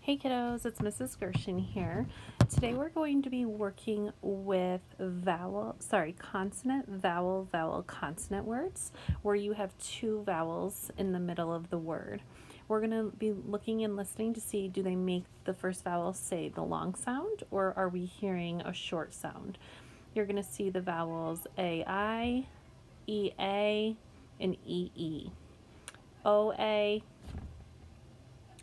Hey kiddos, it's Mrs. Gershon here. Today we're going to be working with consonant, vowel, consonant words where you have two vowels in the middle of the word. We're going to be looking and listening to see, do they make the first vowel say the long sound, or are we hearing a short sound? You're going to see the vowels A-I, E-A, and E-E. O-A,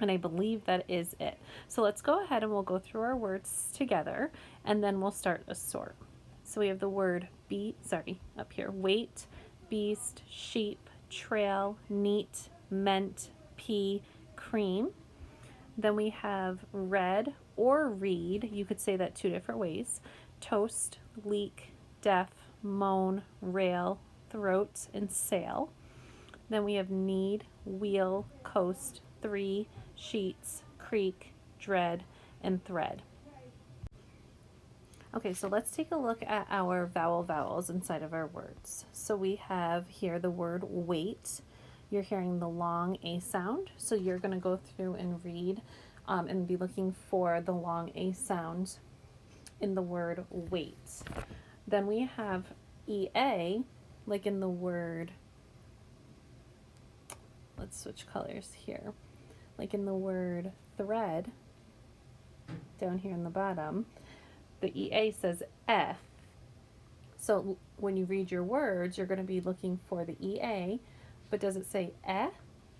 and I believe that is it. So let's go ahead and we'll go through our words together and then we'll start a sort. So we have the word weight, beast, sheep, trail, neat, meant, pea, cream. Then we have read or read, you could say that two different ways, toast, leak, deaf, moan, rail, throat, and sail. Then we have need, wheel, coast, three, sheets, creek, dread, and thread. Okay, so let's take a look at our vowels inside of our words. So we have here the word wait. You're hearing the long A sound, so you're going to go through and read and be looking for the long A sound in the word wait. Then we have EA, like in the word, let's switch colors here. Like in the word thread, down here in the bottom, the EA says F. So when you read your words, you're going to be looking for the EA, but does it say E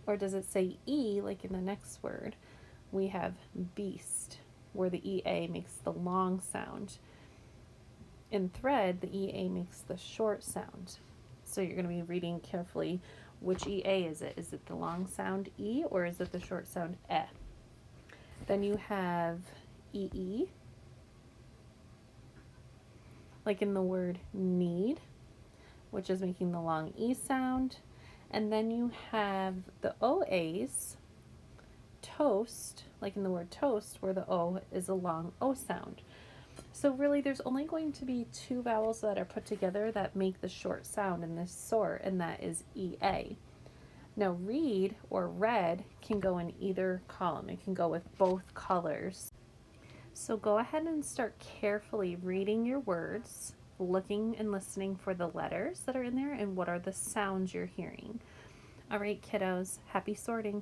or does it say E like in the next word? We have beast, where the EA makes the long sound. In thread, the EA makes the short sound. So you're going to be reading carefully, which EA is it? Is it the long sound E or is it the short sound E? Then you have EE, like in the word need, which is making the long E sound. And then you have the OAs, toast, like in the word toast, where the O is a long O sound. So really there's only going to be two vowels that are put together that make the short sound in this sort, and that is EA. Now read or read can go in either column. It can go with both colors. So go ahead and start carefully reading your words, looking and listening for the letters that are in there and what are the sounds you're hearing. All right, kiddos, happy sorting.